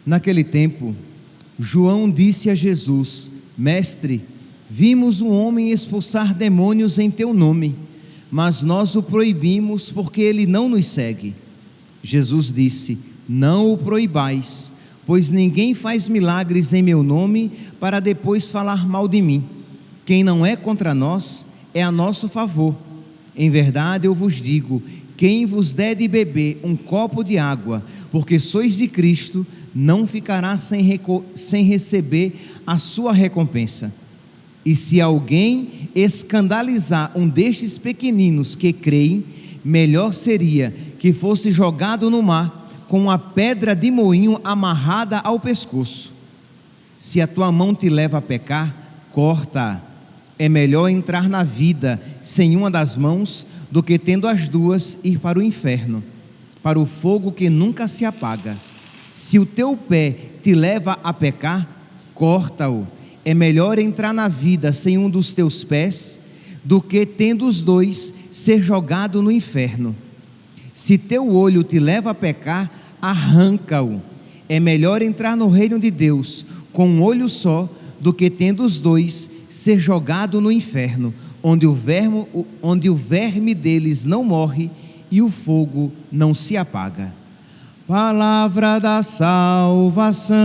Naquele tempo, João disse a Jesus: Mestre, vimos um homem expulsar demônios em teu nome, mas nós o proibimos porque ele não nos segue. Jesus disse: Não o proibais, pois ninguém faz milagres em meu nome para depois falar mal de mim. Quem não é contra nós é a nosso favor. Em verdade eu vos digo, quem vos der de beber um copo de água, porque sois de Cristo, não ficará sem receber a sua recompensa. E se alguém escandalizar um destes pequeninos que creem, melhor seria que fosse jogado no mar com uma pedra de moinho amarrada ao pescoço. Se a tua mão te leva a pecar, corta-a. É melhor entrar na vida sem uma das mãos do que tendo as duas ir para o inferno, para o fogo que nunca se apaga. Se o teu pé te leva a pecar, corta-o. É melhor entrar na vida sem um dos teus pés do que tendo os dois ser jogado no inferno. Se teu olho te leva a pecar, arranca-o. É melhor entrar no reino de Deus com um olho só do que tendo os dois ser jogado no inferno, onde o verme deles não morre e o fogo não se apaga. Palavra da salvação.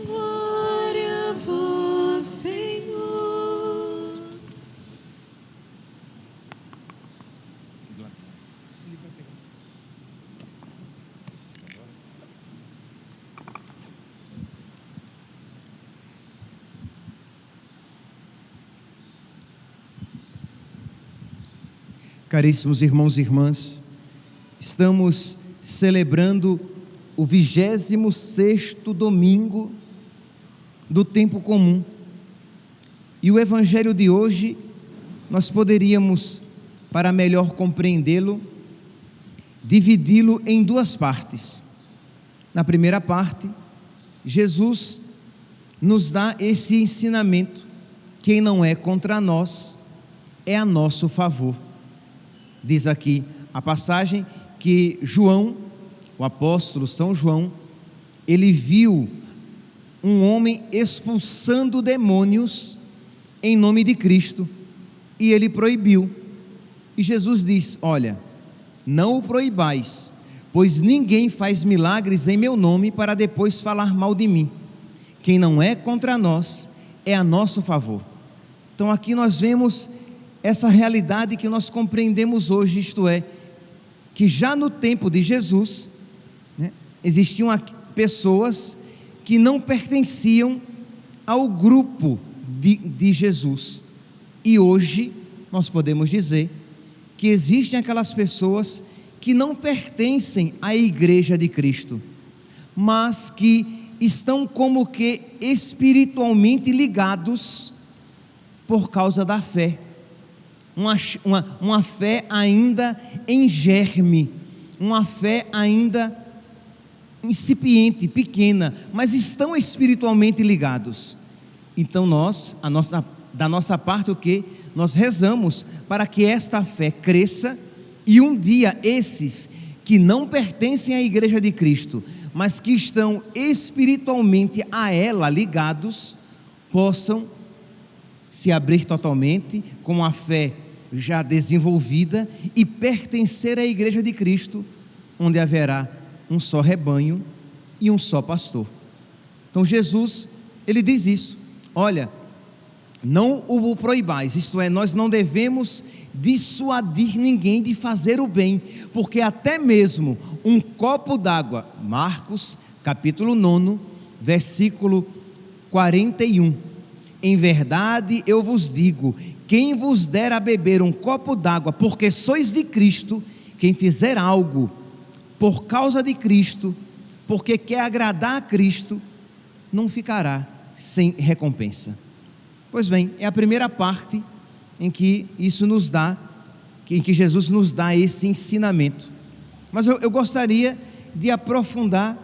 Glória a vós, Senhor. Caríssimos irmãos e irmãs, estamos celebrando o 26º domingo do tempo comum. E o evangelho de hoje, nós poderíamos, para melhor compreendê-lo, dividi-lo em duas partes. Na primeira parte, Jesus nos dá esse ensinamento: quem não é contra nós é a nosso favor. Diz aqui a passagem que João, o apóstolo São João, ele viu um homem expulsando demônios em nome de Cristo, e ele proibiu. E Jesus diz: olha, não o proibais, pois ninguém faz milagres em meu nome para depois falar mal de mim. Quem não é contra nós é a nosso favor. Então aqui nós vemos essa realidade que nós compreendemos hoje, isto é, que já no tempo de Jesus, existiam pessoas que não pertenciam ao grupo de Jesus, e hoje nós podemos dizer que existem aquelas pessoas que não pertencem à igreja de Cristo, mas que estão como que espiritualmente ligados por causa da fé. Uma fé ainda em germe, uma fé ainda incipiente, pequena, mas estão espiritualmente ligados. Então da nossa parte, o que? Nós rezamos para que esta fé cresça, e um dia esses que não pertencem à igreja de Cristo, mas que estão espiritualmente a ela ligados, possam se abrir totalmente com a fé já desenvolvida e pertencer à igreja de Cristo, onde haverá um só rebanho e um só pastor. Então Jesus, ele diz isso: olha, não o proibais, isto é, nós não devemos dissuadir ninguém de fazer o bem, porque até mesmo um copo d'água, Marcos capítulo 9, versículo 41, em verdade eu vos digo, quem vos der a beber um copo d'água, porque sois de Cristo, quem fizer algo por causa de Cristo, porque quer agradar a Cristo, não ficará sem recompensa. Pois bem, é a primeira parte em que isso nos dá, em que Jesus nos dá esse ensinamento. Mas eu gostaria de aprofundar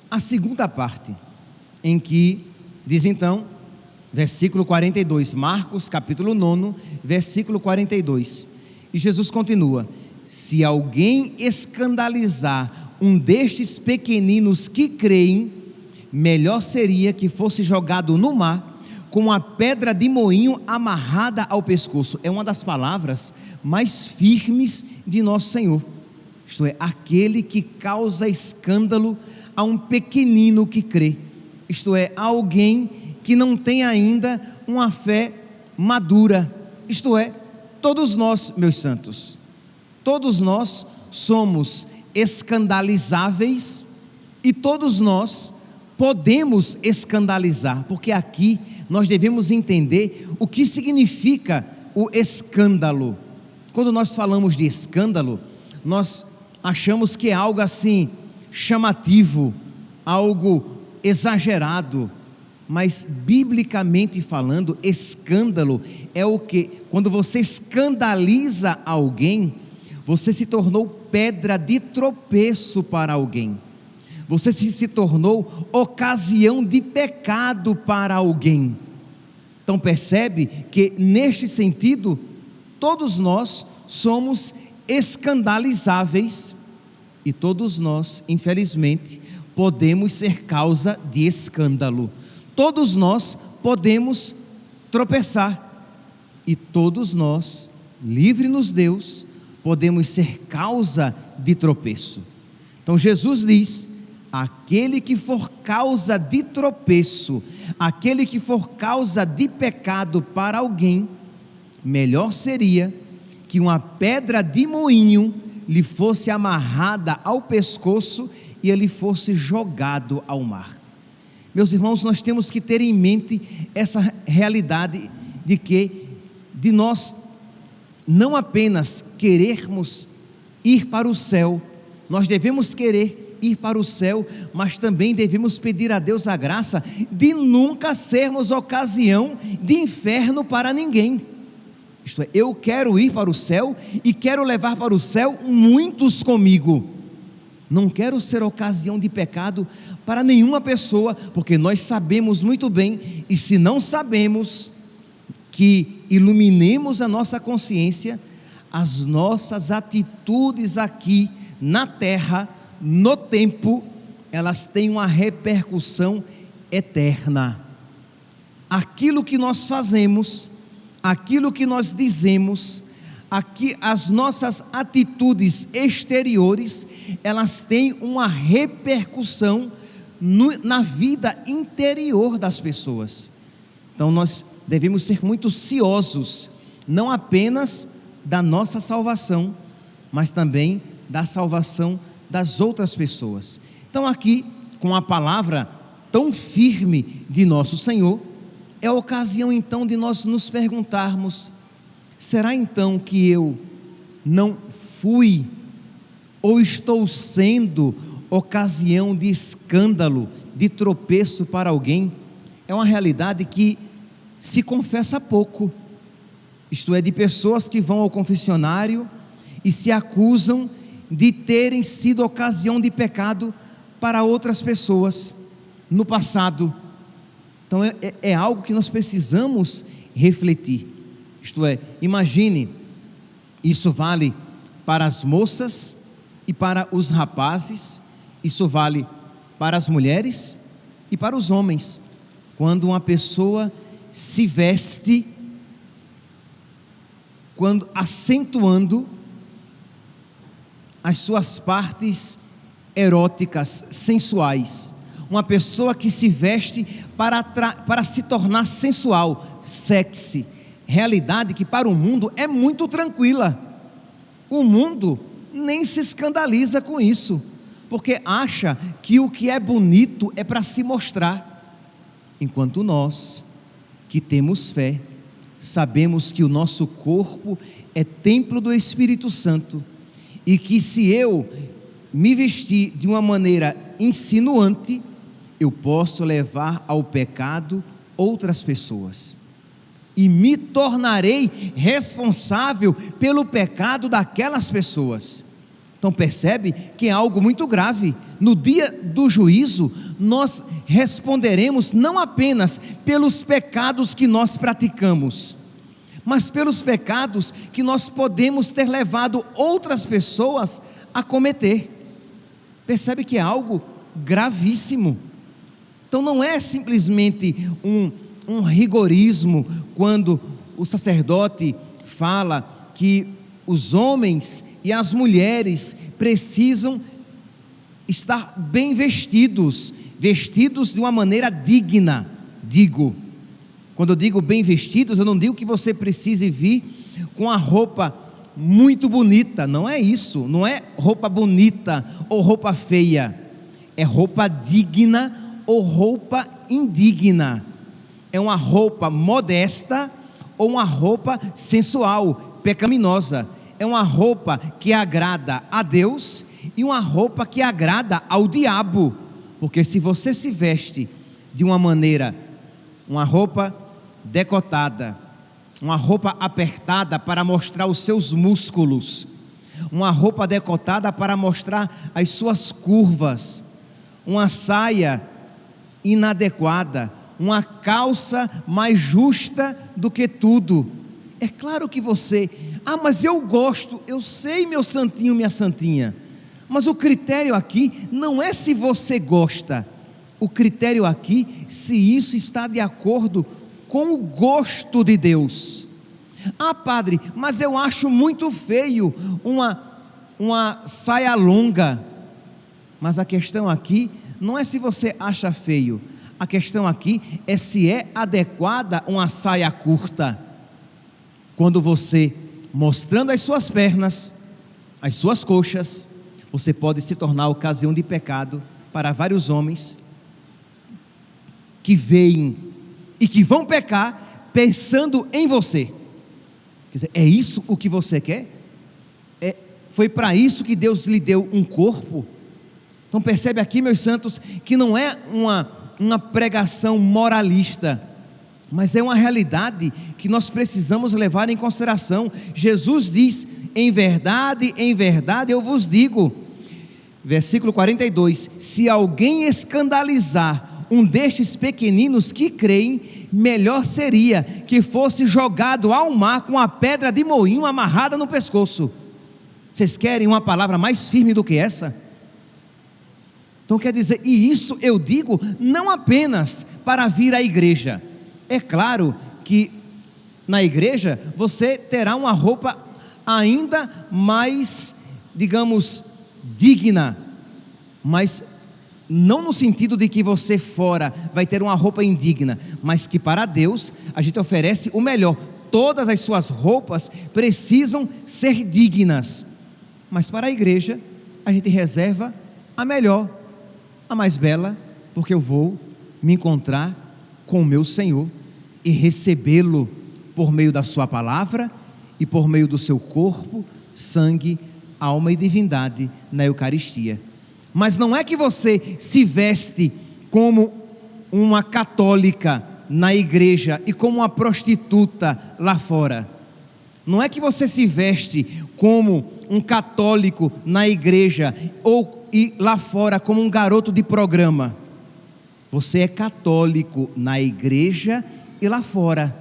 a segunda parte, em que diz então, versículo 42, Marcos capítulo 9, versículo 42, e Jesus continua: se alguém escandalizar um destes pequeninos que creem, melhor seria que fosse jogado no mar, com a pedra de moinho amarrada ao pescoço. É uma das palavras mais firmes de nosso Senhor. Isto é, aquele que causa escândalo a um pequenino que crê. Isto é, a alguém que não tem ainda uma fé madura. Isto é, todos nós, meus santos, todos nós somos escandalizáveis e todos nós podemos escandalizar, porque aqui nós devemos entender o que significa o escândalo. Quando nós falamos de escândalo, nós achamos que é algo assim chamativo, algo exagerado, mas biblicamente falando, escândalo é o que? Quando você escandaliza alguém, você se tornou pedra de tropeço para alguém. Você se tornou ocasião de pecado para alguém. Então percebe que neste sentido, todos nós somos escandalizáveis e todos nós, infelizmente, podemos ser causa de escândalo. Todos nós podemos tropeçar e todos nós, livre-nos Deus, podemos ser causa de tropeço. Então Jesus diz: aquele que for causa de tropeço, aquele que for causa de pecado para alguém, melhor seria que uma pedra de moinho lhe fosse amarrada ao pescoço e ele fosse jogado ao mar. Meus irmãos, nós temos que ter em mente essa realidade de nós não apenas querermos ir para o céu, nós devemos querer ir para o céu, mas também devemos pedir a Deus a graça de nunca sermos ocasião de inferno para ninguém. Isto é, eu quero ir para o céu e quero levar para o céu muitos comigo. Não quero ser ocasião de pecado para nenhuma pessoa, porque nós sabemos muito bem, e se não sabemos, que iluminemos a nossa consciência, as nossas atitudes aqui na terra, no tempo, elas têm uma repercussão eterna. Aquilo que nós fazemos, aquilo que nós dizemos, aqui as nossas atitudes exteriores, elas têm uma repercussão na vida interior das pessoas. Então nós devemos ser muito ciosos, não apenas da nossa salvação, mas também da salvação das outras pessoas. Então aqui, com a palavra tão firme de nosso Senhor, é a ocasião então de nós nos perguntarmos: será então que eu não fui ou estou sendo ocasião de escândalo, de tropeço para alguém? É uma realidade que se confessa pouco, isto é, de pessoas que vão ao confessionário e se acusam de terem sido ocasião de pecado para outras pessoas no passado. Então é algo que nós precisamos refletir. Isto é, imagine, isso vale para as moças e para os rapazes, isso vale para as mulheres e para os homens. Quando uma pessoa se veste, quando acentuando as suas partes eróticas, sensuais, uma pessoa que se veste para se tornar sensual, sexy, realidade que para o mundo é muito tranquila. O mundo nem se escandaliza com isso, porque acha que o que é bonito é para se mostrar, enquanto nós, que temos fé, sabemos que o nosso corpo é templo do Espírito Santo, e que se eu me vestir de uma maneira insinuante, eu posso levar ao pecado outras pessoas, e me tornarei responsável pelo pecado daquelas pessoas. Então percebe que é algo muito grave. No dia do juízo, nós responderemos não apenas pelos pecados que nós praticamos, mas pelos pecados que nós podemos ter levado outras pessoas a cometer. Percebe que é algo gravíssimo. Então não é simplesmente um rigorismo quando o sacerdote fala que os homens e as mulheres precisam estar bem vestidos de uma maneira digna. Quando eu digo bem vestidos, eu não digo que você precise vir com a roupa muito bonita, não é isso, não é roupa bonita ou roupa feia, é roupa digna ou roupa indigna, é uma roupa modesta ou uma roupa sensual, pecaminosa, é uma roupa que agrada a Deus e uma roupa que agrada ao diabo, porque se você se veste de uma maneira, uma roupa decotada, uma roupa apertada para mostrar os seus músculos, uma roupa decotada para mostrar as suas curvas, uma saia inadequada, uma calça mais justa do que tudo. É claro que você, mas eu gosto, eu sei, meu santinho, minha santinha, mas o critério aqui não é se você gosta, o critério aqui, se isso está de acordo com o gosto de Deus. Padre, mas eu acho muito feio uma saia longa. Mas a questão aqui não é se você acha feio, a questão aqui é se é adequada uma saia curta. Quando você, mostrando as suas pernas, as suas coxas, você pode se tornar ocasião de pecado para vários homens que veem e que vão pecar pensando em você. Quer dizer, é isso o que você quer? Foi para isso que Deus lhe deu um corpo? Então percebe aqui, meus santos, que não é uma pregação moralista, mas é uma realidade que nós precisamos levar em consideração. Jesus diz: em verdade eu vos digo, versículo 42, se alguém escandalizar um destes pequeninos que creem, melhor seria que fosse jogado ao mar com a pedra de moinho amarrada no pescoço. Vocês querem uma palavra mais firme do que essa? Então quer dizer, e isso eu digo não apenas para vir à igreja. É claro que na igreja você terá uma roupa ainda mais, digamos, digna, mas não no sentido de que você fora vai ter uma roupa indigna, mas que para Deus a gente oferece o melhor. Todas as suas roupas precisam ser dignas, mas para a igreja a gente reserva a melhor, a mais bela, porque eu vou me encontrar com o meu Senhor e recebê-lo por meio da sua palavra e por meio do seu corpo, sangue, alma e divindade na Eucaristia. Mas não é que você se veste como uma católica na igreja e como uma prostituta lá fora. Não é que você se veste como um católico na igreja e lá fora como um garoto de programa. Você é católico na igreja e lá fora.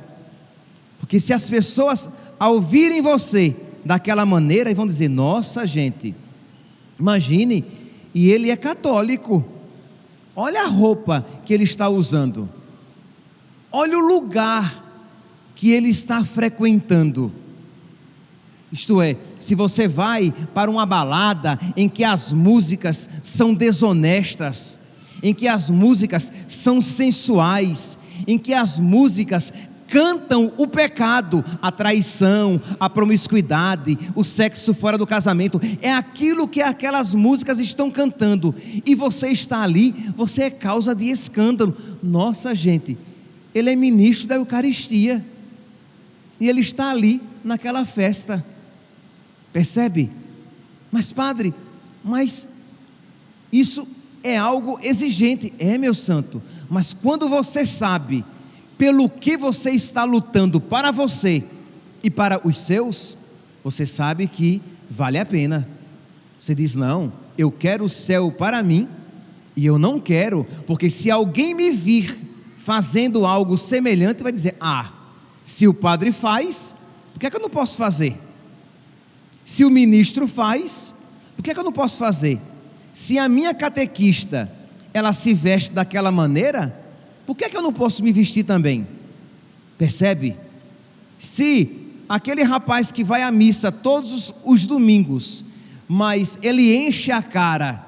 Porque se as pessoas ao virem você daquela maneira, vão dizer: nossa, gente, imagine, e ele é católico, olha a roupa que ele está usando, olha o lugar que ele está frequentando. Isto é, se você vai para uma balada em que as músicas são desonestas, em que as músicas são sensuais, em que as músicas cantam o pecado, a traição, a promiscuidade, o sexo fora do casamento, é aquilo que aquelas músicas estão cantando, e você está ali, você é causa de escândalo. Nossa, gente, ele é ministro da Eucaristia, e ele está ali naquela festa, percebe? Mas padre, mas isso é algo exigente. Meu santo, mas quando você sabe pelo que você está lutando para você e para os seus, você sabe que vale a pena. Você diz: não, eu quero o céu para mim, e eu não quero, porque se alguém me vir fazendo algo semelhante, vai dizer: Se o padre faz, por que é que eu não posso fazer? Se o ministro faz, por que é que eu não posso fazer? Se a minha catequista, ela se veste daquela maneira, por que é que eu não posso me vestir também? Percebe? Se aquele rapaz que vai à missa todos os domingos, mas ele enche a cara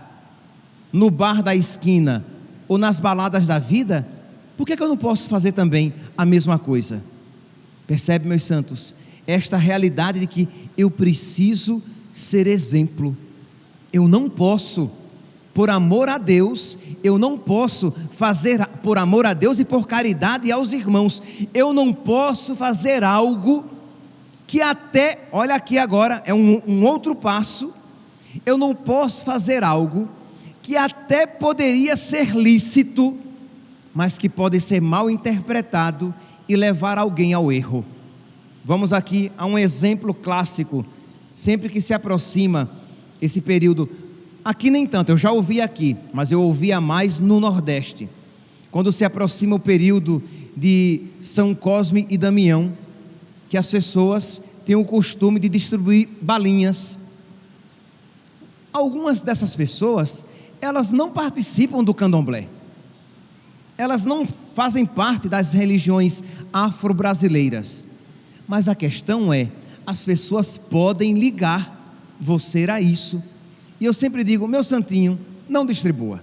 no bar da esquina ou nas baladas da vida, por que é que eu não posso fazer também a mesma coisa? Percebe, meus santos? Esta realidade de que eu preciso ser exemplo. Eu não posso, por amor a Deus, eu não posso fazer por amor a Deus e por caridade aos irmãos, eu não posso fazer algo que até, olha aqui agora, é um outro passo, eu não posso fazer algo que até poderia ser lícito, mas que pode ser mal interpretado e levar alguém ao erro. Vamos aqui a um exemplo clássico, sempre que se aproxima esse período, aqui nem tanto, eu já ouvi aqui, mas eu ouvia mais no Nordeste, quando se aproxima o período de São Cosme e Damião, que as pessoas têm o costume de distribuir balinhas. Algumas dessas pessoas, elas não participam do candomblé, elas não fazem parte das religiões afro-brasileiras, mas a questão é, as pessoas podem ligar você a isso, e eu sempre digo, meu santinho, não distribua,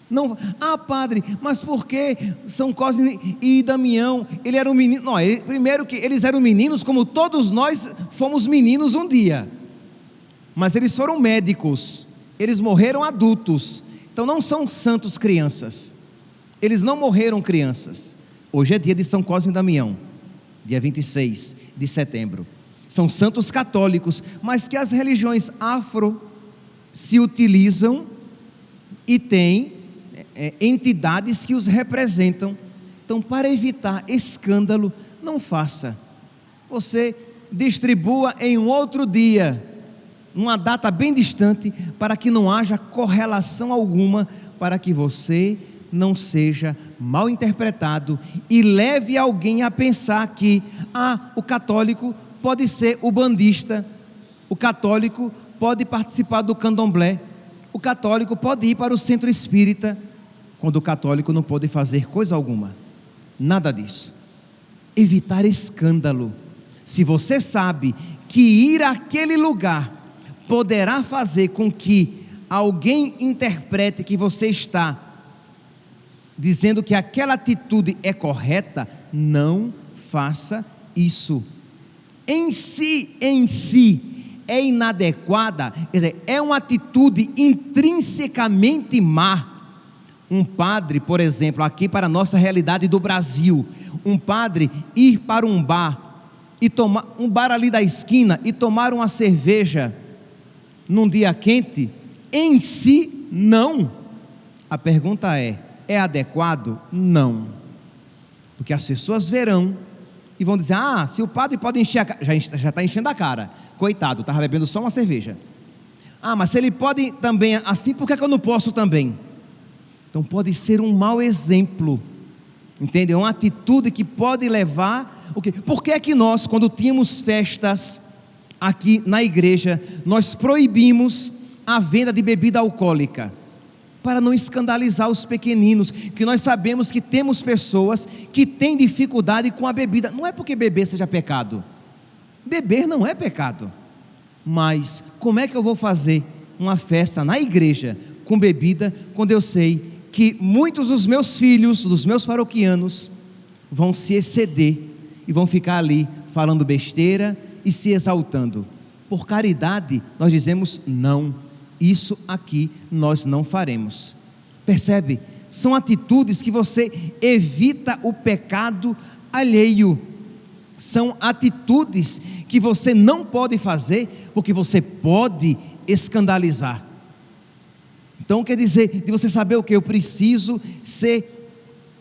não, padre, mas por que São Cosme e Damião, ele era um menino, não, primeiro que eles eram meninos como todos nós fomos meninos um dia, mas eles foram médicos, eles morreram adultos, então não são santos crianças, eles não morreram crianças. Hoje é dia de São Cosme e Damião, dia 26 de setembro, são santos católicos, mas que as religiões afro se utilizam e tem entidades que os representam. Então, para evitar escândalo, não faça, você distribua em um outro dia, numa data bem distante, para que não haja correlação alguma, para que você não seja mal interpretado e leve alguém a pensar que o católico pode ser o bandista, o católico pode participar do candomblé, o católico pode ir para o centro espírita, quando o católico não pode fazer coisa alguma, nada disso. Evitar escândalo. Se você sabe que ir àquele lugar poderá fazer com que alguém interprete que você está dizendo que aquela atitude é correta, não faça isso. Em si é inadequada, quer dizer, é uma atitude intrinsecamente má. Um padre, por exemplo, aqui para a nossa realidade do Brasil, um padre ir para um bar e tomar um bar ali da esquina e tomar uma cerveja num dia quente, em si não. A pergunta é adequado? Não, porque as pessoas verão e vão dizer, se o padre pode encher a cara, já está enchendo a cara, coitado, estava bebendo só uma cerveja, mas se ele pode também assim, por que eu não posso também? Então pode ser um mau exemplo, entende? É uma atitude que pode levar, por que é que nós, quando tínhamos festas aqui na igreja, nós proibimos a venda de bebida alcoólica? Para não escandalizar os pequeninos, que nós sabemos que temos pessoas que têm dificuldade com a bebida. Não é porque beber seja pecado, beber não é pecado, mas como é que eu vou fazer uma festa na igreja com bebida, quando eu sei que muitos dos meus filhos, dos meus paroquianos, vão se exceder e vão ficar ali falando besteira e se exaltando? Por caridade nós dizemos não, isso aqui nós não faremos. Percebe? São atitudes que você evita o pecado alheio, são atitudes que você não pode fazer, porque você pode escandalizar. Então quer dizer, de você saber o que? Eu preciso ser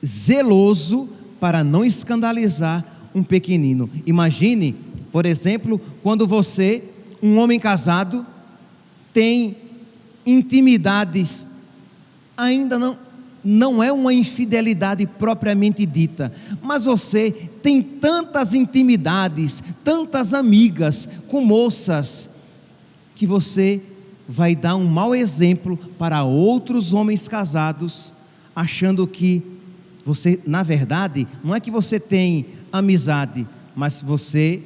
zeloso para não escandalizar um pequenino. Imagine, por exemplo, quando você, um homem casado, tem intimidades, ainda não, não é uma infidelidade propriamente dita, mas você tem tantas intimidades, tantas amigas com moças, que você vai dar um mau exemplo para outros homens casados, achando que você, na verdade, não é que você tem amizade, mas você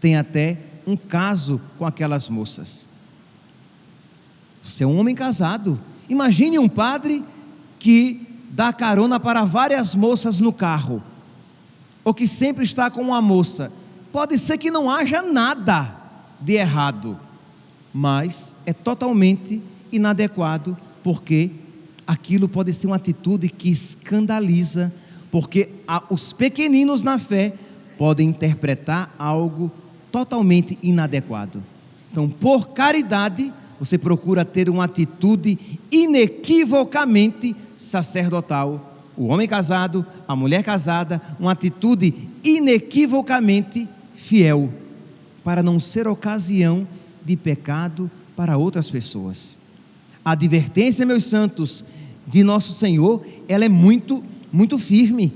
tem até um caso com aquelas moças. Você é um homem casado. Imagine um padre que dá carona para várias moças no carro, ou que sempre está com uma moça. Pode ser que não haja nada de errado, mas é totalmente inadequado, porque aquilo pode ser uma atitude que escandaliza, porque os pequeninos na fé podem interpretar algo totalmente inadequado. Então, por caridade, você procura ter uma atitude inequivocamente sacerdotal. O homem casado, a mulher casada, uma atitude inequivocamente fiel, para não ser ocasião de pecado para outras pessoas. A advertência, meus santos, de nosso Senhor, ela é muito, muito firme.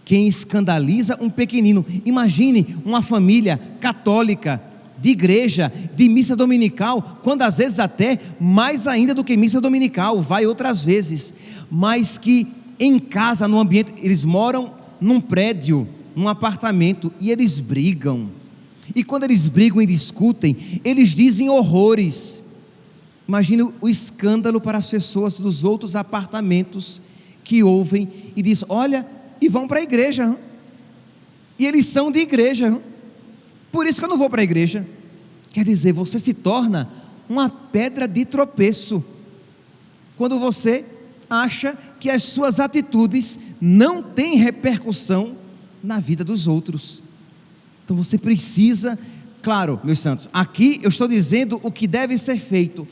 Quem escandaliza um pequenino, imagine uma família católica, de igreja, de missa dominical, quando às vezes até mais ainda do que missa dominical, vai outras vezes, mas que em casa, no ambiente, eles moram num prédio, num apartamento, e eles brigam, e quando eles brigam e discutem, eles dizem horrores. Imagine o escândalo para as pessoas dos outros apartamentos, que ouvem e dizem, olha, e vão para a igreja, e eles são de igreja, por isso que eu não vou para a igreja. Quer dizer, você se torna uma pedra de tropeço, quando você acha que as suas atitudes não têm repercussão na vida dos outros. Então você precisa, claro, meus santos, aqui eu estou dizendo o que deve ser feito.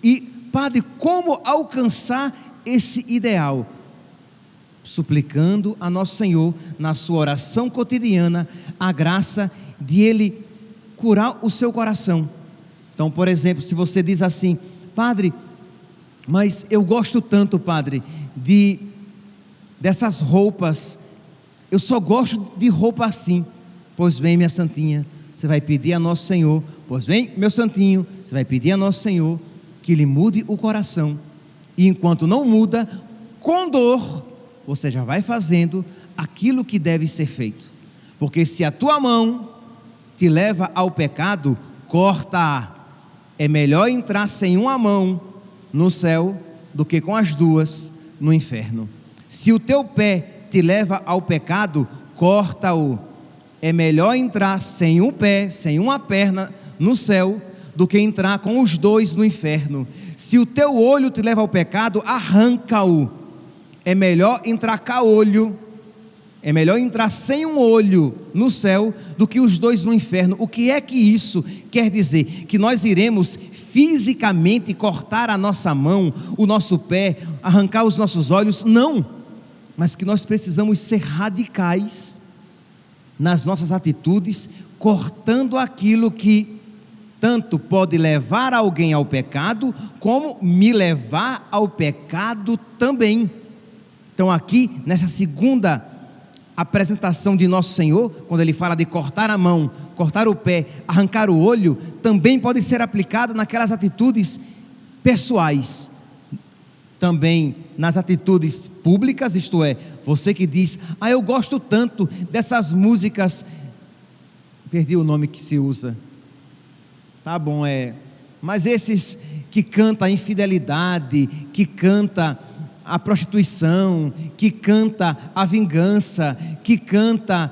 E, padre, como alcançar esse ideal? Suplicando a nosso Senhor, na sua oração cotidiana, a graça de Ele curar o seu coração. Então, por exemplo, se você diz assim, padre, mas eu gosto tanto, padre, dessas roupas, eu só gosto de roupa assim. Pois bem, minha santinha, você vai pedir a nosso Senhor, pois bem, meu santinho, você vai pedir a nosso Senhor que Ele mude o coração, e enquanto não muda, com dor, você já vai fazendo aquilo que deve ser feito, porque se a tua mão te leva ao pecado, corta-a. É melhor entrar sem uma mão no céu, do que com as duas no inferno. Se o teu pé te leva ao pecado, corta-o. É melhor entrar sem um pé, sem uma perna no céu, do que entrar com os dois no inferno. Se o teu olho te leva ao pecado, arranca-o. É melhor entrar caolho, é melhor entrar sem um olho no céu, do que os dois no inferno. O que é que isso quer dizer? Que nós iremos fisicamente cortar a nossa mão, o nosso pé, arrancar os nossos olhos? Não, mas que nós precisamos ser radicais nas nossas atitudes, cortando aquilo que tanto pode levar alguém ao pecado, como me levar ao pecado também. Então aqui, nessa segunda apresentação de nosso Senhor, quando Ele fala de cortar a mão, cortar o pé, arrancar o olho, também pode ser aplicado naquelas atitudes pessoais, também nas atitudes públicas, isto é, você que diz, eu gosto tanto dessas músicas, perdi o nome que se usa, tá bom, mas esses que canta a infidelidade, que canta a prostituição, que canta a vingança, que canta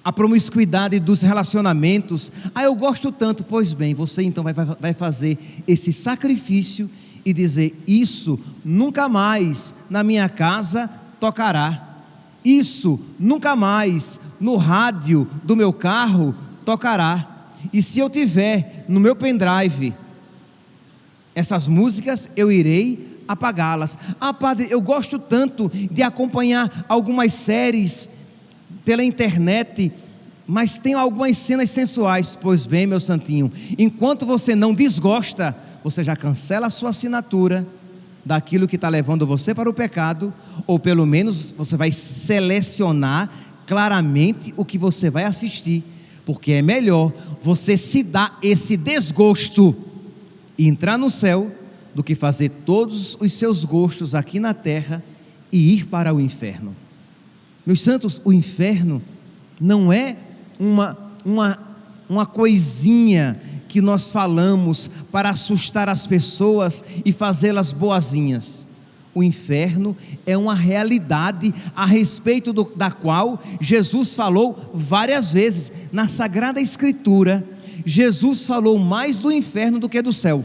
a promiscuidade dos relacionamentos, eu gosto tanto. Pois bem, você então vai fazer esse sacrifício e dizer, isso nunca mais na minha casa tocará, isso nunca mais no rádio do meu carro tocará, e se eu tiver no meu pendrive essas músicas, eu irei apagá-las. Padre, eu gosto tanto de acompanhar algumas séries pela internet, mas tem algumas cenas sensuais. Pois bem, meu santinho, enquanto você não desgosta, você já cancela a sua assinatura daquilo que está levando você para o pecado, ou pelo menos você vai selecionar claramente o que você vai assistir, porque é melhor você se dar esse desgosto e entrar no céu, do que fazer todos os seus gostos aqui na terra e ir para o inferno. Meus santos, o inferno não é uma coisinha que nós falamos para assustar as pessoas e fazê-las boazinhas. O inferno é uma realidade a respeito da qual Jesus falou várias vezes. Na Sagrada Escritura, Jesus falou mais do inferno do que do céu.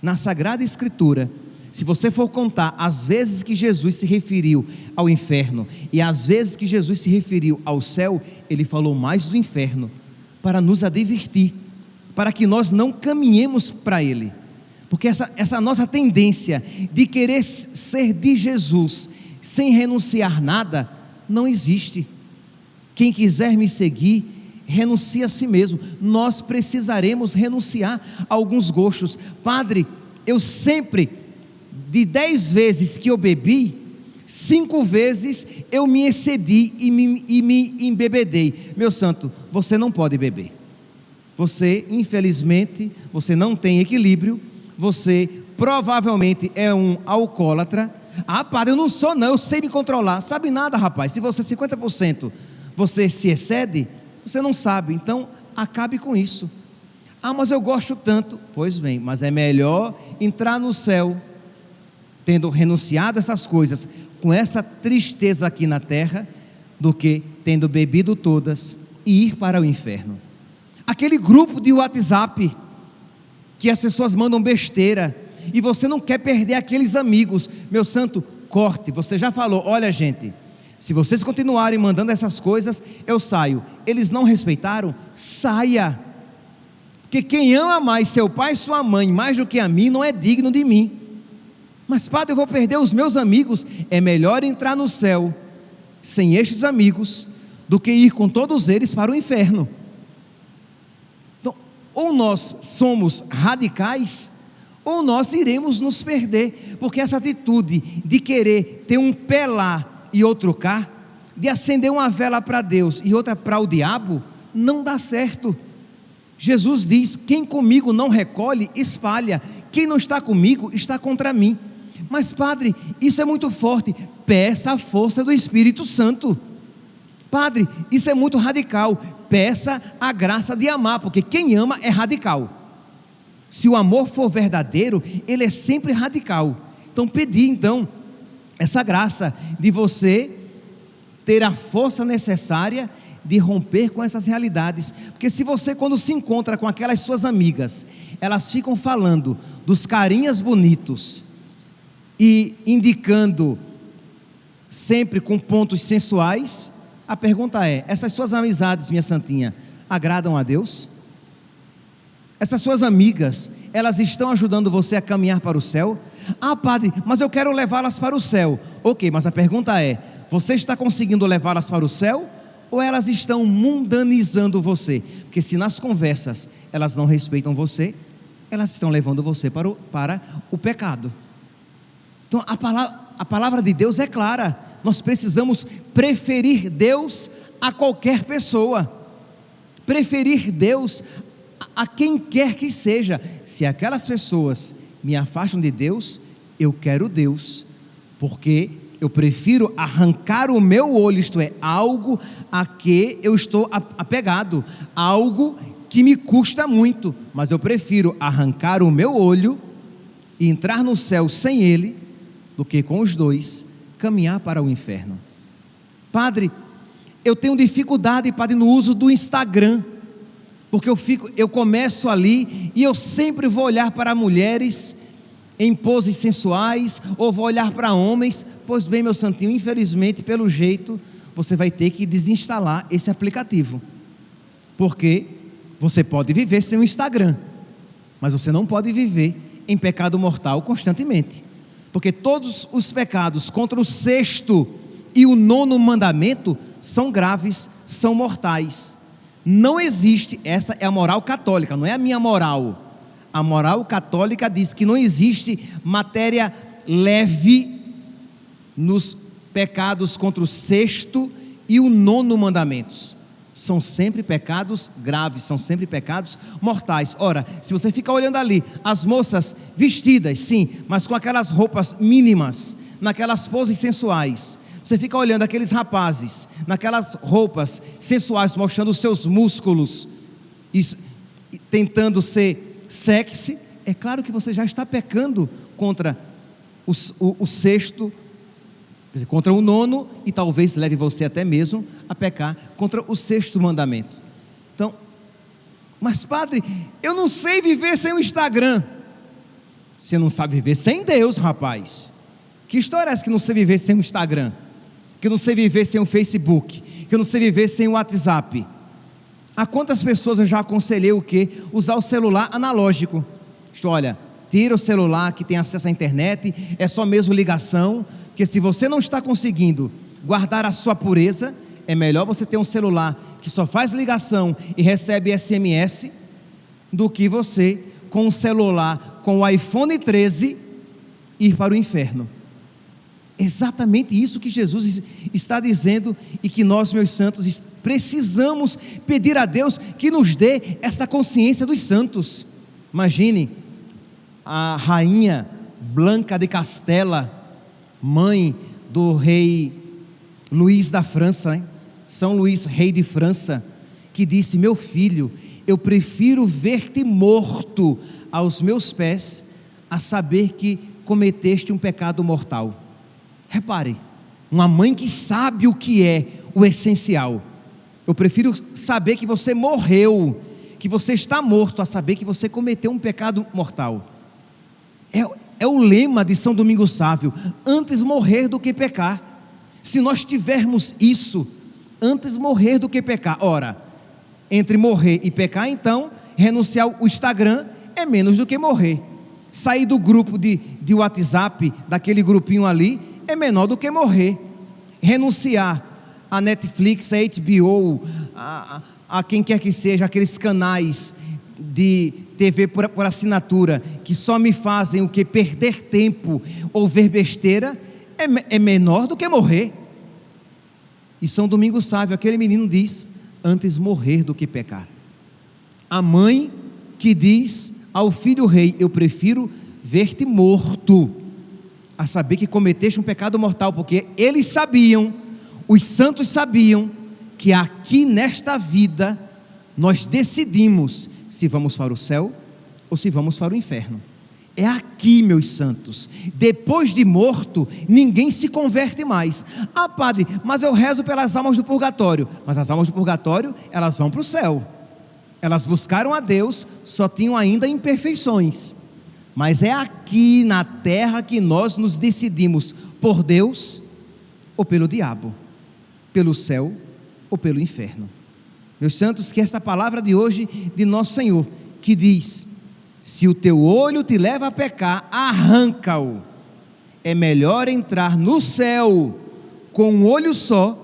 Na Sagrada Escritura, se você for contar as vezes que Jesus se referiu ao inferno e as vezes que Jesus se referiu ao céu, ele falou mais do inferno, para nos advertir, para que nós não caminhemos para ele, porque essa nossa tendência de querer ser de Jesus, sem renunciar nada, não existe. Quem quiser me seguir, renuncie a si mesmo. Nós precisaremos renunciar a alguns gostos. Padre, eu sempre, de 10 vezes que eu bebi, 5 vezes eu me excedi e me embebedei. Meu santo, você não pode beber. Você, infelizmente, você não tem equilíbrio. Você provavelmente é um alcoólatra. Ah, padre, eu não sou não, eu sei me controlar. Sabe nada, rapaz. Se você 50% você se excede, você não sabe. Então, acabe com isso. Ah, mas eu gosto tanto. Pois bem, mas é melhor entrar no céu tendo renunciado essas coisas, com essa tristeza aqui na terra, do que tendo bebido todas e ir para o inferno. Aquele grupo de WhatsApp que as pessoas mandam besteira e você não quer perder aqueles amigos, meu santo, corte. Você já falou, olha gente, se vocês continuarem mandando essas coisas, eu saio. Eles não respeitaram? Saia, porque quem ama mais seu pai e sua mãe mais do que a mim, não é digno de mim. Mas padre, eu vou perder os meus amigos. É melhor entrar no céu sem estes amigos, do que ir com todos eles para o inferno. Então, ou nós somos radicais, ou nós iremos nos perder, porque essa atitude de querer ter um pé lá e outro cá, de acender uma vela para Deus e outra para o diabo, não dá certo. Jesus diz, quem comigo não recolhe, espalha. Quem não está comigo, está contra mim. Mas padre, isso é muito forte. Peça a força do Espírito Santo. Padre, isso é muito radical. Peça a graça de amar, porque quem ama é radical. Se o amor for verdadeiro, ele é sempre radical. Então pedir essa graça de você ter a força necessária de romper com essas realidades. Porque se você, quando se encontra com aquelas suas amigas, elas ficam falando dos carinhas bonitos e indicando sempre com pontos sensuais, a pergunta é, essas suas amizades, minha santinha, agradam a Deus? Essas suas amigas, elas estão ajudando você a caminhar para o céu? Ah, padre, mas eu quero levá-las para o céu. Ok, mas a pergunta é, você está conseguindo levá-las para o céu? Ou elas estão mundanizando você? Porque se nas conversas elas não respeitam você, elas estão levando você para o pecado. Então a palavra de Deus é clara, nós precisamos preferir Deus a qualquer pessoa, preferir Deus a quem quer que seja. Se aquelas pessoas me afastam de Deus, eu quero Deus, porque eu prefiro arrancar o meu olho, isto é, algo a que eu estou apegado, algo que me custa muito, mas eu prefiro arrancar o meu olho e entrar no céu sem ele, do que com os dois caminhar para o inferno. Padre, eu tenho dificuldade, padre, no uso do Instagram, porque eu começo ali e eu sempre vou olhar para mulheres em poses sensuais, ou vou olhar para homens. Pois bem, meu santinho, infelizmente, pelo jeito, você vai ter que desinstalar esse aplicativo, porque você pode viver sem o Instagram, mas você não pode viver em pecado mortal constantemente, porque todos os pecados contra o 6º e o 9º mandamento são graves, são mortais. Não existe, essa é a moral católica, não é a minha moral. A moral católica diz que não existe matéria leve nos pecados contra o sexto e o nono mandamentos. São sempre pecados graves, são sempre pecados mortais. Ora, se você ficar olhando ali, as moças vestidas, sim, mas com aquelas roupas mínimas, naquelas poses sensuais, você fica olhando aqueles rapazes, naquelas roupas sensuais, mostrando os seus músculos, e tentando ser sexy, é claro que você já está pecando contra o sexto, contra o nono, e talvez leve você até mesmo a pecar contra o sexto mandamento. Então, mas padre, eu não sei viver sem o Instagram. Você não sabe viver sem Deus, rapaz. Que história é essa que não sei viver sem o Instagram? Que eu não sei viver sem o Facebook? Que eu não sei viver sem o WhatsApp? A quantas pessoas eu já aconselhei o quê? Usar o celular analógico. Olha, tira o celular que tem acesso à internet, é só mesmo ligação, porque se você não está conseguindo guardar a sua pureza, é melhor você ter um celular que só faz ligação e recebe SMS, do que você, com um celular, com o iPhone 13, ir para o inferno. Exatamente isso que Jesus está dizendo, e que nós, meus santos, precisamos pedir a Deus que nos dê essa consciência dos santos. Imagine a rainha Blanca de Castela, mãe do rei Luís da França, hein? São Luís, rei de França, que disse: meu filho, eu prefiro ver-te morto aos meus pés, a saber que cometeste um pecado mortal. Repare, uma mãe que sabe o que é o essencial. Eu prefiro saber que você morreu, que você está morto, a saber que você cometeu um pecado mortal. É o lema de São Domingos Sávio: antes morrer do que pecar. Se nós tivermos isso, antes morrer do que pecar. Ora, entre morrer e pecar, então, renunciar ao Instagram é menos do que morrer. Sair do grupo de WhatsApp, daquele grupinho ali, é menor do que morrer. Renunciar a Netflix, a HBO, a quem quer que seja, aqueles canais de TV por assinatura, que só me fazem o que? Perder tempo ou ver besteira, é menor do que morrer. E São Domingos Sávio, aquele menino, diz: antes morrer do que pecar. A mãe que diz ao filho rei: eu prefiro ver-te morto, a saber que cometeste um pecado mortal, porque eles sabiam, os santos sabiam, que aqui nesta vida nós decidimos se vamos para o céu ou se vamos para o inferno. É aqui, meus santos. Depois de morto, ninguém se converte mais. Ah, padre, mas eu rezo pelas almas do purgatório. Mas as almas do purgatório, elas vão para o céu. Elas buscaram a Deus, só tinham ainda imperfeições. Mas é aqui na terra que nós nos decidimos por Deus ou pelo diabo, pelo céu ou pelo inferno. Meus santos, que esta palavra de hoje de nosso Senhor, que diz: se o teu olho te leva a pecar, arranca-o. É melhor entrar no céu com um olho só,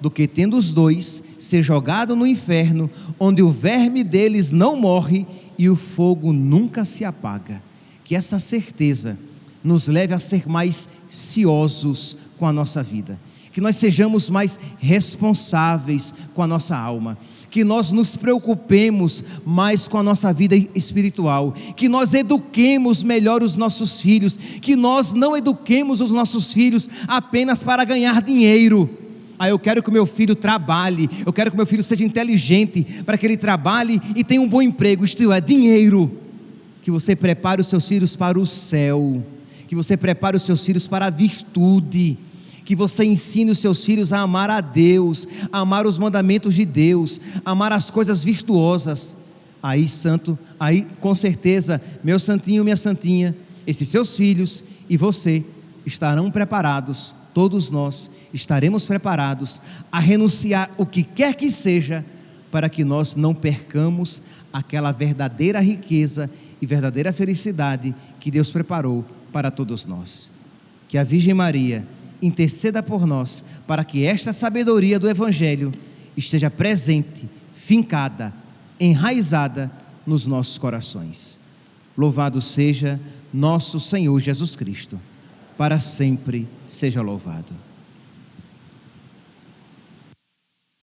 do que tendo os dois, ser jogado no inferno, onde o verme deles não morre e o fogo nunca se apaga. Que essa certeza nos leve a ser mais ciosos com a nossa vida, que nós sejamos mais responsáveis com a nossa alma, que nós nos preocupemos mais com a nossa vida espiritual, que nós eduquemos melhor os nossos filhos, que nós não eduquemos os nossos filhos apenas para ganhar dinheiro. Eu quero que o meu filho trabalhe, eu quero que o meu filho seja inteligente, para que ele trabalhe e tenha um bom emprego, isto é, dinheiro. Que você prepare os seus filhos para o céu, que você prepare os seus filhos para a virtude, que você ensine os seus filhos a amar a Deus, a amar os mandamentos de Deus, a amar as coisas virtuosas. Aí, santo, aí com certeza, meu santinho, minha santinha, esses seus filhos e você estarão preparados, todos nós estaremos preparados a renunciar o que quer que seja, para que nós não percamos aquela verdadeira riqueza e verdadeira felicidade que Deus preparou para todos nós. Que a Virgem Maria interceda por nós, para que esta sabedoria do Evangelho esteja presente, fincada, enraizada nos nossos corações. Louvado seja nosso Senhor Jesus Cristo. Para sempre seja louvado.